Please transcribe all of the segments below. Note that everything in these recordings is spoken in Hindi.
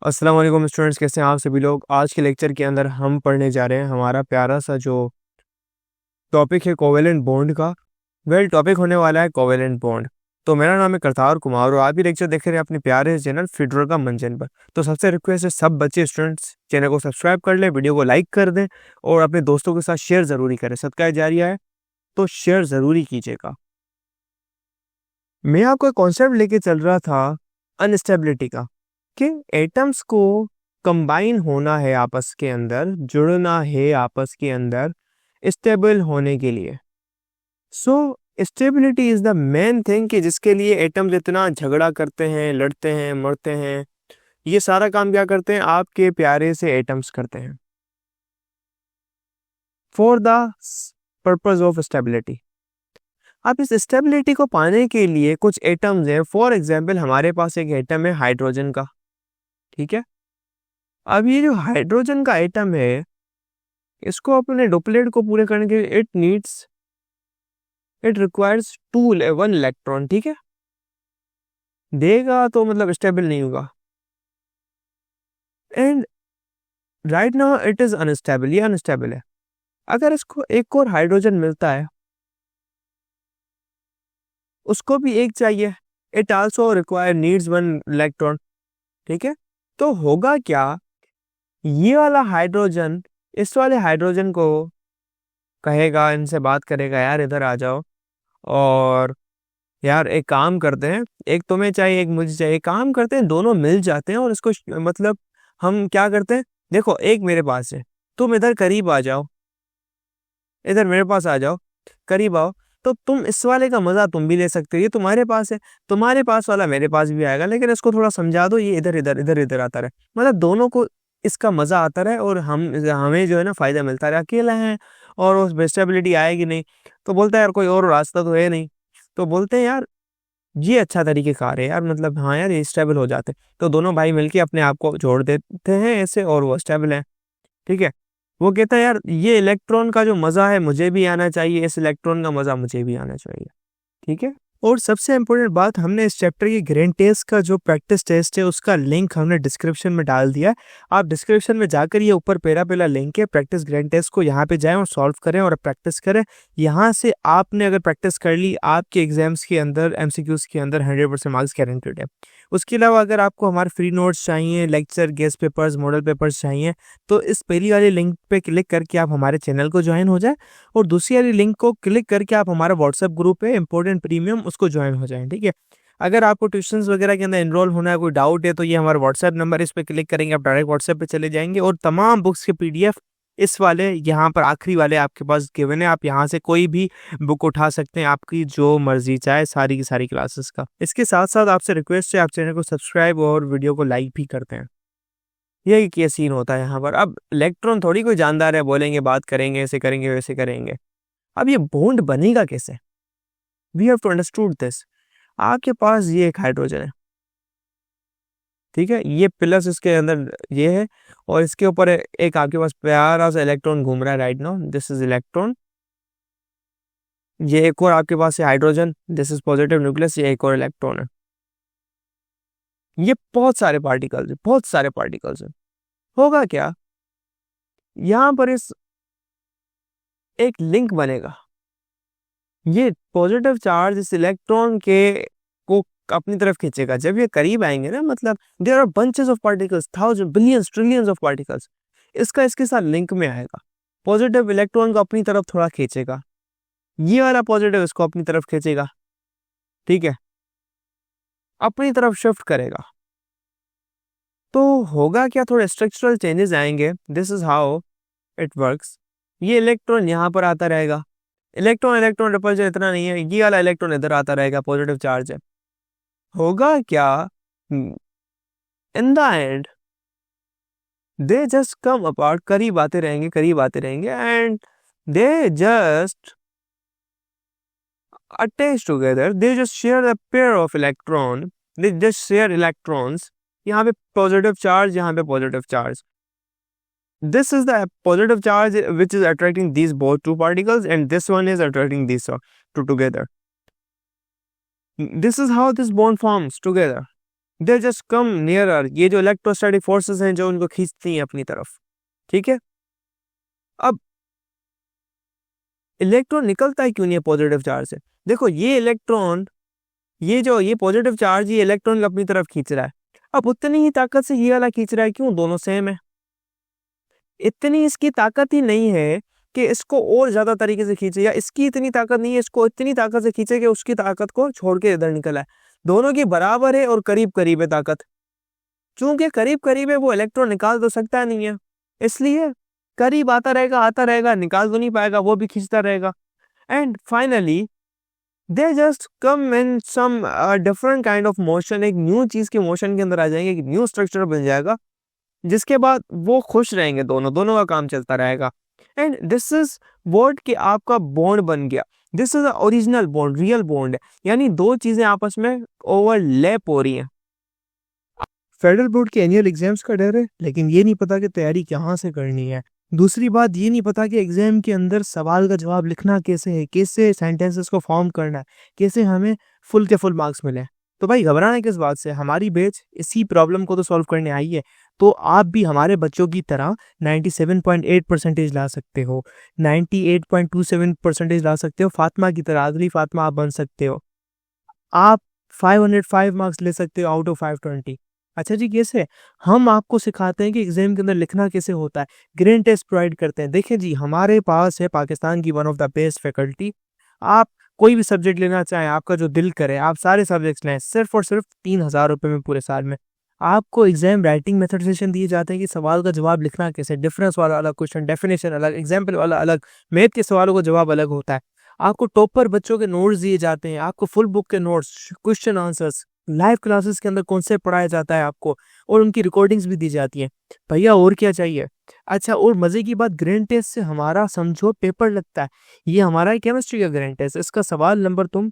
अस्सलाम वालेकुम स्टूडेंट्स, कैसे हैं आप सभी लोग। आज के लेक्चर के अंदर हम पढ़ने जा रहे हैं हमारा प्यारा सा जो टॉपिक है कोवेलेंट बॉन्ड का। टॉपिक होने वाला है कोवेलेंट बॉन्ड। तो मेरा नाम है करतार कुमार और आप भी लेक्चर देख रहे हैं अपने प्यारे चैनल फिडरल का मंचन पर। तो सबसे रिक्वेस्ट है सब बच्चे स्टूडेंट्स चैनल को सब्सक्राइब कर लें, वीडियो को लाइक कर दें और अपने दोस्तों के साथ शेयर ज़रूरी करें। सदका जारिया है तो शेयर ज़रूरी कीजिएगा। मैं आपको कॉन्सेप्ट लेके चल रहा था अनस्टेबिलिटी का, कि एटम्स को कंबाइन होना है, आपस के अंदर जुड़ना है आपस के अंदर स्टेबल होने के लिए। So stability is the main thing कि जिसके लिए एटम्स इतना झगड़ा करते हैं, लड़ते हैं, मरते हैं। ये सारा काम क्या करते हैं? आपके प्यारे से एटम्स करते हैं for the purpose of stability. अब इस स्टेबिलिटी को पाने के लिए कुछ एटम्स हैं। फॉर एग्जाम्पल हमारे पास एक एटम है हाइड्रोजन का, ठीक है। अब ये जो हाइड्रोजन का एटम है, इसको अपने डुप्लेट को पूरे करने के लिए इट रिक्वायर्स वन इलेक्ट्रॉन, ठीक है। देगा तो मतलब स्टेबल नहीं होगा। And right now it is unstable, ये अनस्टेबल है। अगर इसको एक और हाइड्रोजन मिलता है, उसको भी एक चाहिए, it also require needs one electron, ठीक है। तो होगा क्या, ये वाला हाइड्रोजन इस वाले हाइड्रोजन को कहेगा, इनसे बात करेगा, यार इधर आ जाओ और यार एक काम करते हैं, एक तुम्हें चाहिए एक मुझे चाहिए, काम करते हैं दोनों मिल जाते हैं और इसको मतलब हम क्या करते हैं, देखो एक मेरे पास है, तुम इधर करीब आ जाओ, इधर मेरे पास आ जाओ, करीब आओ, तो तुम इस वाले का मजा तुम भी ले सकते हो। ये तुम्हारे पास है, तुम्हारे पास वाला मेरे पास भी आएगा, लेकिन इसको थोड़ा समझा दो, ये इधर इधर इधर इधर आता रहे, मतलब दोनों को इसका मजा आता रहे और हमें जो है ना फायदा मिलता रहे। अकेला है और उस स्टेबिलिटी आएगी नहीं, तो बोलता है यार कोई और रास्ता तो है नहीं, तो बोलते हैं यार ये अच्छा तरीके कार है यार, मतलब हाँ यार ये स्टेबल हो जाते। तो दोनों भाई मिलके अपने आप को जोड़ देते हैं ऐसे और वो स्टेबल है, ठीक है। वो कहता है यार ये इलेक्ट्रॉन का जो मजा है मुझे भी आना चाहिए, इस इलेक्ट्रॉन का मजा मुझे भी आना चाहिए, ठीक है। और सबसे इम्पोर्टेंट बात, हमने इस चैप्टर की ग्रैंड टेस्ट का जो प्रैक्टिस टेस्ट है उसका लिंक हमने डिस्क्रिप्शन में डाल दिया है। आप डिस्क्रिप्शन में जाकर ये ऊपर पहला लिंक है प्रैक्टिस ग्रैंड टेस्ट को, यहाँ पे जाएं और सॉल्व करें और प्रैक्टिस करें। यहाँ से आपने अगर प्रैक्टिस कर ली, आपके एग्जाम्स के अंदर एमसीक्यूज के अंदर 100% मार्क्स गारंटेड है। उसके अलावा अगर आपको हमारे फ्री नोट्स चाहिए, lecture, guest papers, model papers चाहिए, तो इस पहली वाली लिंक पे क्लिक करके आप हमारे चैनल को ज्वाइन हो जाए और दूसरी वाली लिंक को क्लिक करके आप हमारा व्हाट्सएप ग्रुप है इंपॉर्टेंट प्रीमियम, उसको ज्वाइन हो जाएं, ठीक है। अगर आपको ट्यूशंस वगैरह के अंदर एनरोल होना है, कोई डाउट है, तो ये हमारा व्हाट्सएप नंबर, इस पे क्लिक करेंगे आप डायरेक्ट व्हाट्सएप पे चले जाएंगे और तमाम बुक्स के पीडीएफ इस वाले यहाँ पर आखिरी वाले आपके पास गिवन है। आप यहाँ से कोई भी बुक उठा सकते हैं, आपकी जो मर्जी चाहे, सारी की सारी क्लासेस का। इसके साथ साथ आपसे रिक्वेस्ट है आप चैनल को सब्सक्राइब और वीडियो को लाइक भी करते हैं। यही क्या सीन होता है यहाँ पर। अब इलेक्ट्रॉन थोड़ी कोई जानदार है, बोलेंगे बात करेंगे, ऐसे करेंगे वैसे करेंगे। अब ये बॉन्ड बनेगा कैसे? We have to understood this. आपके पास ये एक हाइड्रोजन है, ठीक है, ये प्लस इसके अंदर ये है और इसके ऊपर एक आपके पास प्यारा सा इलेक्ट्रॉन घूम रहा है right now, this is electron. ये एक और आपके पास है hydrogen, this is positive nucleus, ये एक और इलेक्ट्रॉन है। ये बहुत सारे पार्टिकल्स है, बहुत सारे पार्टिकल्स है। होगा क्या, यहाँ पर इस एक लिंक बनेगा, ये पॉजिटिव चार्ज इस इलेक्ट्रॉन के को अपनी तरफ खींचेगा। जब ये करीब आएंगे ना, मतलब there are bunches of particles, thousand billions trillions of particles, इसका इसके साथ लिंक में आएगा। पॉजिटिव इलेक्ट्रॉन को अपनी तरफ थोड़ा खींचेगा, ये वाला पॉजिटिव इसको अपनी तरफ खींचेगा, ठीक है, अपनी तरफ शिफ्ट करेगा। तो होगा क्या, थोड़े स्ट्रक्चरल चेंजेस आएंगे। This is how it works. ये इलेक्ट्रॉन यहाँ पर आता रहेगा, इलेक्ट्रॉन इलेक्ट्रॉन रिपल्शन इतना नहीं है, ये वाला इलेक्ट्रॉन इधर आता रहेगा, पॉजिटिव चार्ज है। होगा क्या, in the and they just come apart, करीब आते रहेंगे, करीब आते रहेंगे, and they just attach together, they just share a pair of electron, they just share electrons. यहाँ पे पॉजिटिव चार्ज, यहाँ पे positive charge. This is the positive charge which is attracting these both two particles, and this one is attracting these two together. This is how this bond forms together. They just come nearer, ये जो इलेक्ट्रोस्टैटिक फोर्सेस हैं जो उनको खींचती हैं अपनी तरफ, ठीक है। अब इलेक्ट्रॉन निकलता है क्यों नहीं है पॉजिटिव चार्ज से? देखो ये इलेक्ट्रॉन, ये पॉजिटिव चार्ज ये इलेक्ट्रॉन को अपनी तरफ खींच रहा है। अब उतनी ही ताकत से ये वाला खींच रहा है, क्यों? दोनों सेम है। इतनी इसकी ताकत ही नहीं है कि इसको और ज्यादा तरीके से खींचे, या इसकी इतनी ताकत नहीं है इसको इतनी ताकत से खींचे कि उसकी ताकत को छोड़ के इधर निकला है। दोनों की बराबर है और करीब करीब है ताकत। चूंकि करीब करीब है, वो इलेक्ट्रॉन निकाल तो सकता नहीं है, इसलिए करीब आता रहेगा, निकाल तो नहीं पाएगा, वो भी खींचता रहेगा। And finally they just come in some different kind of motion, एक न्यू चीज के मोशन के अंदर आ जाएंगे, एक न्यू स्ट्रक्चर बन जाएगा, जिसके बाद वो खुश रहेंगे, दोनों दोनों का काम चलता रहेगा। एंड दिस इज वर्ड कि आपका बॉन्ड बन गया। This is original bond, real bond है, यानी दो चीजें आपस में ओवरलैप हो रही हैं। फेडरल बोर्ड के एनुअल एग्जाम्स का डर है, लेकिन ये नहीं पता कि तैयारी कहाँ से करनी है। दूसरी बात ये नहीं पता कि एग्जाम के अंदर सवाल का जवाब लिखना कैसे है, कैसे सेंटेंसेस को फॉर्म करना है, कैसे हमें फुल के फुल मार्क्स मिले। तो भाई घबराना किस बात से, हमारी बैच इसी प्रॉब्लम को तो सॉल्व करने आई है। तो आप भी हमारे बच्चों की तरह 97.8 परसेंटेज ला सकते हो, 98.27 परसेंटेज ला सकते हो, फातिमा की तरह, आदरी फातिमा आप बन सकते हो। आप 505 मार्क्स ले सकते हो आउट ऑफ 520। अच्छा जी, कैसे? हम आपको सिखाते हैं कि एग्जाम के अंदर लिखना कैसे होता है, ग्रेड टेस्ट प्रोवाइड करते हैं। देखिए जी, हमारे पास है पाकिस्तान की one of the best faculty. आप कोई भी सब्जेक्ट लेना चाहें, आपका जो दिल करे, आप सारे सब्जेक्ट्स लें, सिर्फ और सिर्फ 3,000 रुपये में पूरे साल में। आपको एग्जाम राइटिंग मेथड सेशन दिए जाते हैं कि सवाल का जवाब लिखना कैसे, डिफरेंस वाला अलग क्वेश्चन, डेफिनेशन अलग, एग्जाम्पल वाला अलग, मैथ के सवालों का जवाब अलग होता है। आपको टॉपर बच्चों के नोट्स दिए जाते हैं, आपको फुल बुक के notes, question answers, live classes के अंदर कॉन्सेप्ट पढ़ाया जाता है आपको, और उनकी रिकॉर्डिंग्स भी दी जाती हैं। भैया और क्या चाहिए? अच्छा, और मजे की बात, ग्रैंड टेस्ट से हमारा समझो पेपर लगता है। ये हमारा केमिस्ट्री का ग्रैंड टेस्ट, इसका सवाल नंबर तुम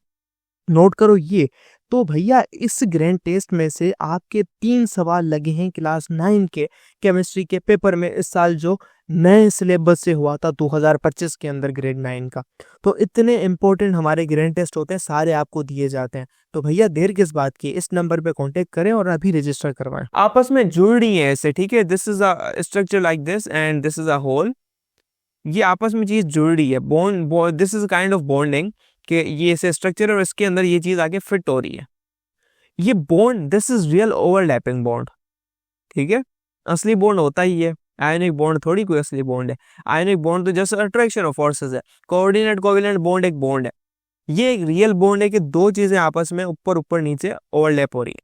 नोट करो ये। तो भैया इस ग्रैंड टेस्ट में से आपके 3 सवाल लगे हैं क्लास 9 के केमिस्ट्री के पेपर में, इस साल जो नए सिलेबस से हुआ था 2025 के अंदर ग्रेड 9 का। तो इतने इंपॉर्टेंट हमारे ग्रैंड टेस्ट होते हैं, सारे आपको दिए जाते हैं। तो भैया देर किस बात की, इस नंबर पे कांटेक्ट करें और अभी रजिस्टर करवाएं। आपस में जुड़ रही है ऐसे, ठीक है। This is a structure like this and this is a hole, ये आपस में चीज जुड़ रही है, bond, this is kind of bonding, कि ये ऐसे स्ट्रक्चर और इसके अंदर ये चीज आगे फिट हो रही है। ये bond, this is real overlapping bond, ठीक है। असली बॉन्ड होता ही है, आयनिक बॉन्ड थोड़ी कोई असली बॉन्ड है। आयनिक बॉन्ड तो जस्ट अट्रैक्शन ऑफ फोर्सेस है। कोऑर्डिनेट कोवेलेंट बॉन्ड एक बॉन्ड है, ये एक रियल बॉन्ड है कि दो चीजें आपस में ऊपर ऊपर नीचे ओवरलैप हो रही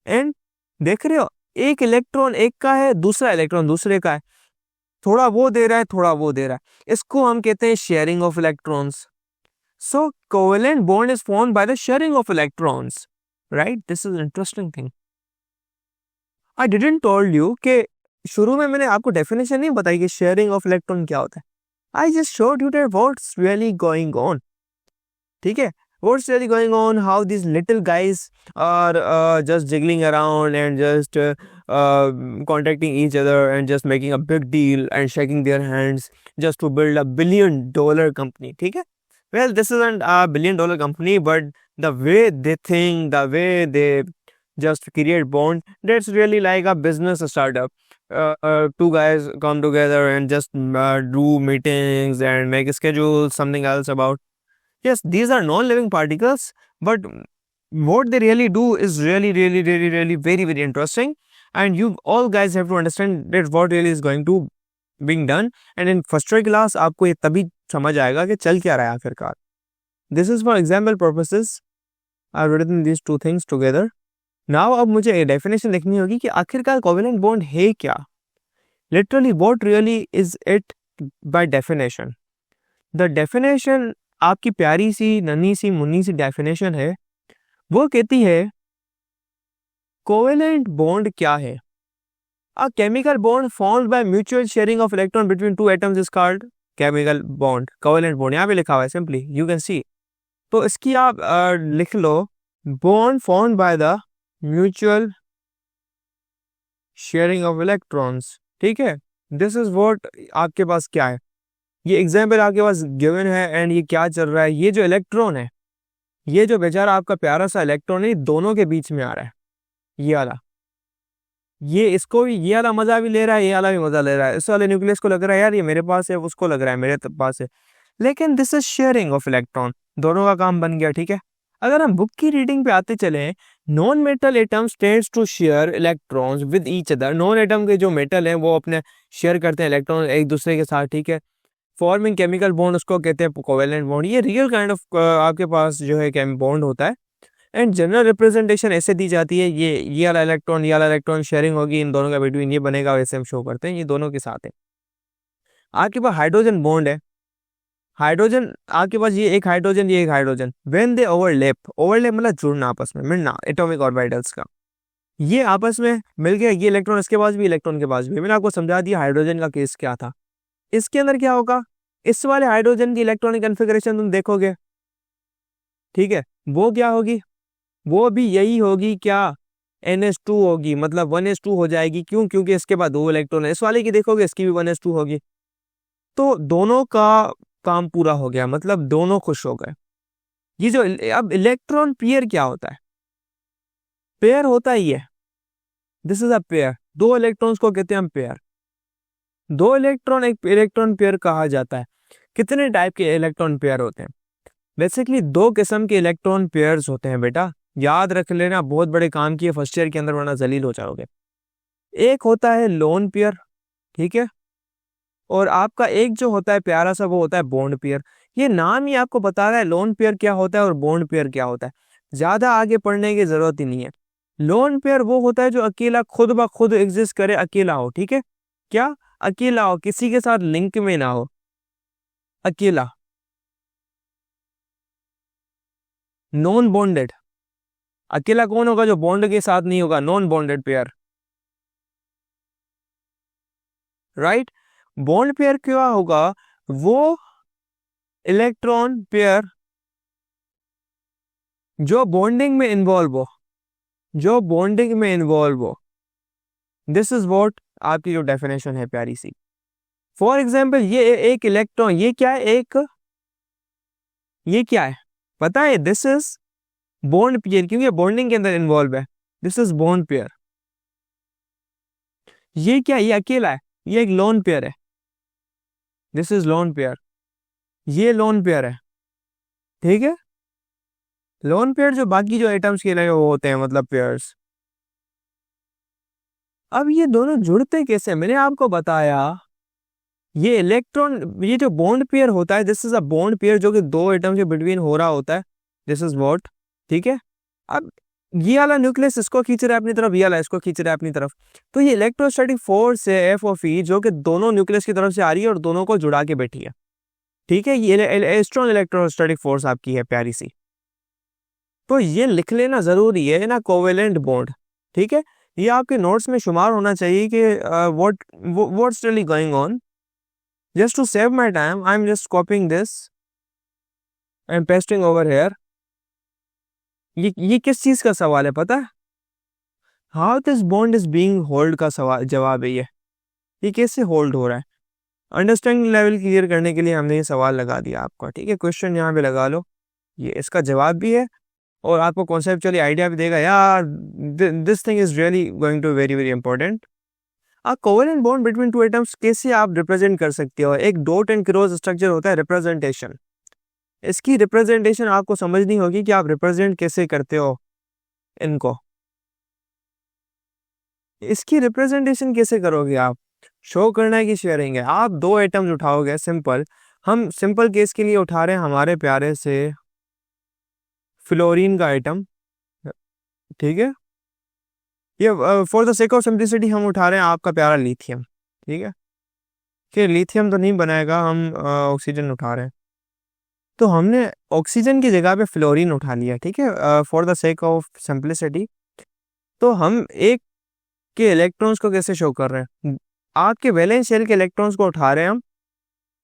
है। एंड देख रहे हो, एक इलेक्ट्रॉन एक का है, दूसरा इलेक्ट्रॉन दूसरे का है, थोड़ा वो दे रहा है, थोड़ा वो दे रहा है, इसको हम कहते हैं sharing of electrons. So covalent bond is formed by the sharing of electrons, right? This is interesting thing. I didn't told you कि शुरू में मैंने आपको डेफिनेशन नहीं बताई कि शेयरिंग ऑफ इलेक्ट्रॉन क्या होता है। I just showed you that what's really going on, ठीक है। What's really going on? How these little guys are just jiggling around and just contacting each other and just making a big deal and shaking their hands just to build a $1 billion company. ठीक है? Well, this isn't a $1 billion company, but the way they think, the way they just create bond, that's really like a business startup. Two guys come together and just do meetings and make schedules, something else about. Yes, these are non-living particles, but what they really do is really very interesting, and you all guys have to understand that what really is going to being done, and in first year class आपको ये तभी समझ आएगा कि चल क्या रहा है आखिरकार। This is for example purposes, I've written these two things together. Now अब मुझे एक definition लिखनी होगी कि आखिरकार covalent bond है क्या, literally what really is it by definition. The definition आपकी प्यारी सी नन्ही सी मुन्नी सी डेफिनेशन है, वो कहती है कोवेलेंट बॉन्ड क्या है? A chemical bond formed by mutual sharing of electron between two atoms is called chemical bond. Covalent bond यहाँ पे लिखा हुआ है, सिंपली यू कैन सी। तो इसकी आप लिख लो, bond formed by the mutual sharing of electrons, ठीक है। दिस इज व्हाट आपके पास क्या है, ये एग्जाम्पल आपके पास गिवन है। एंड ये क्या चल रहा है, ये जो इलेक्ट्रॉन है, ये जो बेचारा आपका प्यारा सा इलेक्ट्रॉन है, दोनों के बीच में आ रहा है, ये वाला, ये इसको भी ये वाला मजा भी ले रहा है, ये वाला भी मजा ले रहा है। इस वाले न्यूक्लियस को लग रहा है यार ये मेरे पास है, उसको लग रहा है मेरे पास है, लेकिन this is sharing of electron, दोनों का काम बन गया। ठीक है, अगर हम बुक की रीडिंग पे आते चले, non metal atoms tends to share electrons with each other. Non atom के जो मेटल हैं वो अपने शेयर करते हैं इलेक्ट्रॉन एक दूसरे के साथ। ठीक है, फॉर्मिंग केमिकल बॉन्ड, उसको कहते हैं कोवेलेंट बॉन्ड। ये रियल काइंड ऑफ आपके पास जो है बॉन्ड होता है। एंड जनरल रिप्रेजेंटेशन ऐसे दी जाती है, ये वाला इलेक्ट्रॉन, ये वाला इलेक्ट्रॉन शेयरिंग होगी इन दोनों का बिटवीन, ये बनेगा, वैसे हम शो करते हैं, ये दोनों के साथ है। आपके पास हाइड्रोजन बॉन्ड है, हाइड्रोजन आपके पास ये एक हाइड्रोजन, ये एक hydrogen, when they overlap, overlap मतलब जुड़ना, आपस में मिलना, एटॉमिक ऑर्बिटल्स का, ये आपस में मिल गया, ये इलेक्ट्रॉन इसके पास भी, इलेक्ट्रॉन के पास भी। मैंने आपको समझा दिया हाइड्रोजन का केस क्या था। इसके अंदर क्या होगा, इस वाले हाइड्रोजन की इलेक्ट्रॉनिक कन्फिगरेशन तुम देखोगे, ठीक है, वो क्या होगी, वो भी यही होगी, क्या NH2 होगी, मतलब 1s2 हो जाएगी। क्यों, क्योंकि इसके बाद 2 इलेक्ट्रॉन है। इस वाले की देखोगे इसकी भी 1s2 होगी, तो दोनों का काम पूरा हो गया, मतलब दोनों खुश हो गए। ये जो अब इलेक्ट्रॉन पेयर क्या होता है, पेयर होता ही है, this is a pair, 2 electrons को कहते हैं हम पेयर। 2 इलेक्ट्रॉन एक इलेक्ट्रॉन पेयर कहा जाता है। कितने टाइप के इलेक्ट्रॉन पेयर होते हैं, बेसिकली 2 किस्म के इलेक्ट्रॉन पेयर्स होते हैं बेटा, याद रख लेना, बहुत बड़े काम की है फर्स्ट ईयर के अंदर, वरना जलील हो जाओगे। एक होता है लोन पेयर, ठीक है, और आपका एक जो होता है प्यारा सा, वो होता है बॉन्ड पेयर। ये नाम ही आपको बता रहा है लोन पेयर क्या होता है और बॉन्ड पेयर क्या होता है, ज्यादा आगे पढ़ने की जरूरत ही नहीं है। लोन पेयर वो होता है जो अकेला खुद ब खुद एग्जिस्ट करे, अकेला हो, ठीक है, क्या अकेला हो, किसी के साथ लिंक में ना हो, अकेला। नॉन बॉन्डेड, अकेला कौन होगा, जो बॉन्ड के साथ नहीं होगा, non bonded pair, right. Bond pair क्या होगा, वो इलेक्ट्रॉन पेयर जो बॉन्डिंग में इन्वॉल्व हो, जो बॉन्डिंग में इन्वॉल्व हो, दिस इज व्हाट आपकी जो डेफिनेशन है प्यारी सी। फॉर एग्जाम्पल ये एक इलेक्ट्रॉन, ये क्या है, एक ये क्या है पता है, दिस इज बॉन्ड पेयर, क्योंकि बॉन्डिंग के अंदर इन्वॉल्व है, दिस इज बॉन्ड पेयर। ये क्या, ये अकेला है, ये एक लोन पेयर है, दिस इज लोन पेयर, ये लोन पेयर है, ठीक है। लोन पेयर जो बाकी जो एटम्स के लिए वो होते हैं, मतलब पेयर्स। अब ये दोनों जुड़ते कैसे, मैंने आपको बताया, ये इलेक्ट्रॉन, ये जो बॉन्ड पेयर होता है, this is a bond pair जो कि 2 एटम के बिटवीन हो रहा होता है, दिस इज व्हाट, ठीक है। अब ये वाला न्यूक्लियस इसको खींच रहा है अपनी तरफ, ये वाला इसको खींच रहा है अपनी तरफ, तो ये इलेक्ट्रोस्टैटिक फोर्स है एफ ऑफ ई, जो कि दोनों न्यूक्लियस की तरफ से आ रही है और दोनों को जुड़ा के बैठी है, ठीक है। ये स्ट्रॉन्ग इलेक्ट्रोस्टैटिक फोर्स आपकी है प्यारी सी, तो ये लिख लेना जरूरी है ना, कोवेलेंट बॉन्ड, ठीक है। ये आपके नोट्स में शुमार होना चाहिए कि what's really going on. Just to save my time I am just copying this, I am pasting over here. ये किस चीज का सवाल है पता है, how this bond is being hold का सवाल, जवाब है ये कैसे होल्ड हो रहा है। अंडरस्टैंडिंग लेवल क्लियर करने के लिए हमने ये सवाल लगा दिया आपका, ठीक है, क्वेश्चन यहाँ पे लगा लो, ये इसका जवाब भी है और आपको कॉन्सेप्चुअली आइडिया भी देगा यार, this thing is really going to very very important. A covalent bond between 2 atoms कैसे आप रिप्रेजेंट कर सकते हो, एक डॉट एंड क्रॉस स्ट्रक्चर होता है रिप्रेजेंटेशन, इसकी रिप्रेजेंटेशन आपको समझनी होगी कि आप रिप्रेजेंट कैसे करते हो इनको, इसकी रिप्रेजेंटेशन कैसे करोगे आप, शो करना है कि शेयरिंग है। आप 2 एटम्स उठाओगे, सिंपल, हम सिंपल केस के लिए उठा रहे हैं हमारे प्यारे से फ्लोरीन का आइटम, ठीक है, ये for the sake of simplicity हम उठा रहे हैं आपका प्यारा लिथियम, ठीक है, कि लिथियम तो नहीं बनाएगा, हम ऑक्सीजन उठा रहे हैं, तो हमने ऑक्सीजन की जगह पे फ्लोरीन उठा लिया, ठीक है, for the sake of simplicity. तो हम एक के इलेक्ट्रॉन्स को कैसे शो कर रहे हैं, आपके वैलेंस शेल के इलेक्ट्रॉन्स को उठा रहे हैं हम,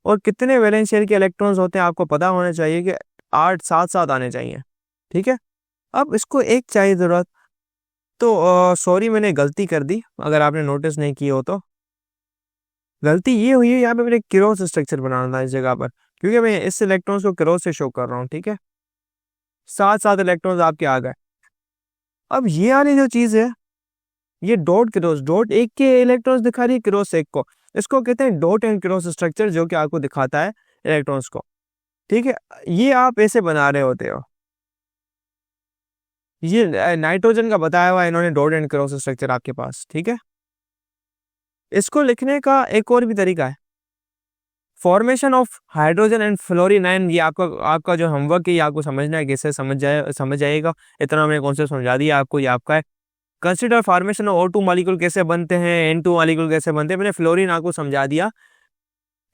और कितने वैलेंस शेल के इलेक्ट्रॉन्स होते हैं आपको पता होना चाहिए कि 8 साथ साथ आने चाहिए, ठीक है। अब इसको एक चाहिए जरूरत, तो सॉरी मैंने गलती कर दी, अगर आपने नोटिस नहीं की हो तो गलती ये हुई है, यहाँ पे मैंने क्रॉस स्ट्रक्चर बनाना था इस जगह पर, क्योंकि मैं इस इलेक्ट्रॉन्स को क्रॉस से शो कर रहा हूँ, ठीक है, 7 इलेक्ट्रॉन्स आपके आ गए। अब ये वाली जो चीज़ है ये डॉट क्रॉस, डॉट एक के इलेक्ट्रॉन्स दिखा रही है, क्रॉस एक को, इसको कहते हैं डॉट एंड क्रॉस स्ट्रक्चर, जो कि आपको दिखाता है इलेक्ट्रॉन्स को। ठीक है, ये आप ऐसे बना रहे होते हो। ये नाइट्रोजन का बताया हुआ है इन्होंने डॉट एंड क्रॉस स्ट्रक्चर आपके पास। ठीक है, इसको लिखने का एक और भी तरीका है, formation of hydrogen and fluorine ion. ये आपका जो होमवर्क है, ये आपको समझना है, कैसे समझ जाएगा। इतना मैंने कॉन्सेप्ट समझा दिया आपको, ये आपका है। Consider formation of O2 molecule कैसे बनते हैं, N2 मॉलिक्यूल कैसे बनते हैं, मैंने फ्लोरीन आपको समझा दिया।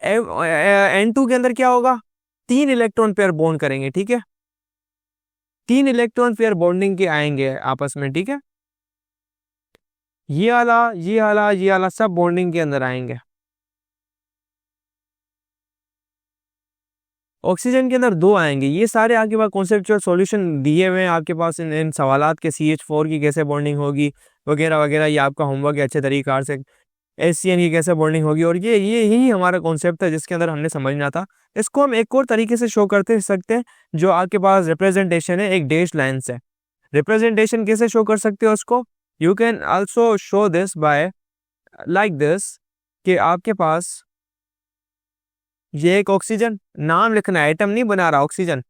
N2 के अंदर क्या होगा, 3 इलेक्ट्रॉन पेयर बॉन्ड करेंगे। ठीक है, 3 इलेक्ट्रॉन पेयर बॉन्डिंग के आएंगे आपस में। ठीक है, ये वाला सब बॉन्डिंग के अंदर आएंगे। ऑक्सीजन के अंदर 2 आएंगे। ये सारे आपके पास कॉन्सेप्चुअल सॉल्यूशन दिए हुए हैं आपके पास इन सवालात के, CH4 की कैसे बॉन्डिंग होगी वगैरह वगैरह, ये आपका होमवर्क है अच्छे तरीके से। SCN की कैसे बॉन्डिंग होगी, और ये यही हमारा कॉन्सेप्ट है जिसके अंदर हमने समझना था। इसको हम एक और तरीके से शो करते सकते हैं, जो आपके पास रिप्रेजेंटेशन है एक डैश लाइन से। रिप्रेजेंटेशन कैसे शो कर सकते हो उसको, you can also show this by like this, कि आपके पास ये एक ऑक्सीजन, नाम लिखना है, एटम नहीं बना रहा, ऑक्सीजन।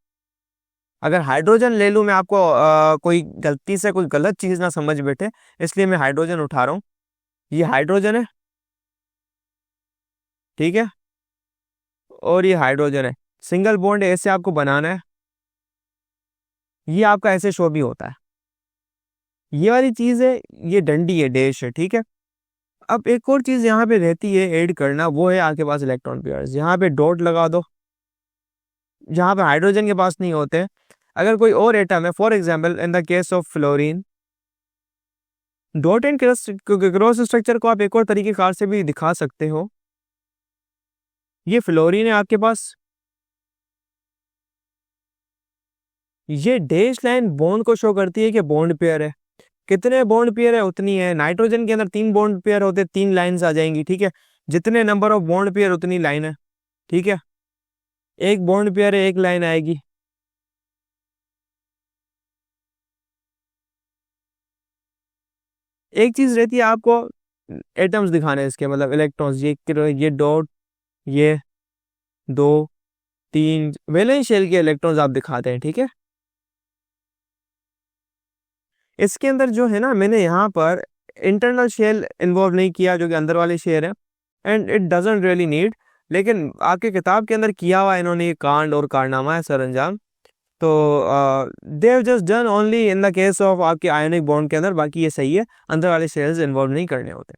अगर हाइड्रोजन ले लूं मैं, आपको कोई गलती से कोई गलत चीज ना समझ बैठे, इसलिए मैं हाइड्रोजन उठा रहा हूं। ये हाइड्रोजन है, ठीक है, और ये हाइड्रोजन है। सिंगल बॉन्ड ऐसे आपको बनाना है, ये आपका ऐसे शो भी होता है। ये वाली चीज है, ये डंडी है, डैश है। ठीक है, अब एक और चीज यहाँ पे रहती है ऐड करना, वो है आपके पास इलेक्ट्रॉन पेयर्स। यहाँ पे डॉट लगा दो, जहाँ पे हाइड्रोजन के पास नहीं होते। अगर कोई और एटम है, for example in the case of fluorine, dot and cross structure को आप एक और तरीके कार से भी दिखा सकते हो। ये फ्लोरीन है आपके पास, ये डैश लाइन बॉन्ड को शो करती है कि बॉन्ड पेयर है। कितने बॉन्ड पेयर है उतनी है। नाइट्रोजन के अंदर 3 बॉन्ड पेयर होते, 3 लाइंस आ जाएंगी। ठीक है, जितने नंबर ऑफ बॉन्ड पेयर उतनी लाइन है। ठीक है, एक बॉन्ड पेयर है, एक लाइन आएगी। एक चीज रहती है आपको एटम्स दिखाने इसके, मतलब इलेक्ट्रॉन्स, ये डॉट, ये 2 3 वैलेंस शेल के इलेक्ट्रॉन्स आप दिखाते हैं। ठीक है, इसके अंदर जो है ना, मैंने यहाँ पर इंटरनल शेल इन्वॉल्व नहीं किया, जो कि अंदर वाले शेल है, and it doesn't really need. लेकिन आपके किताब के अंदर किया हुआ इन्होंने ये कांड और कारनामा है, सरअंजाम। तो they have just done only in the case of आपके आयनिक बॉन्ड के अंदर, बाकी ये सही है, अंदर वाले शेल्स इन्वॉल्व नहीं करने होते।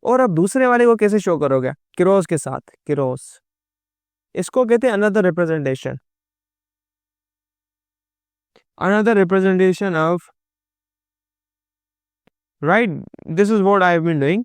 और अब दूसरे वाले को कैसे शो करोगे, क्रॉस के साथ, क्रॉस, इसको कहते हैं another representation of, right, this is what I have been doing.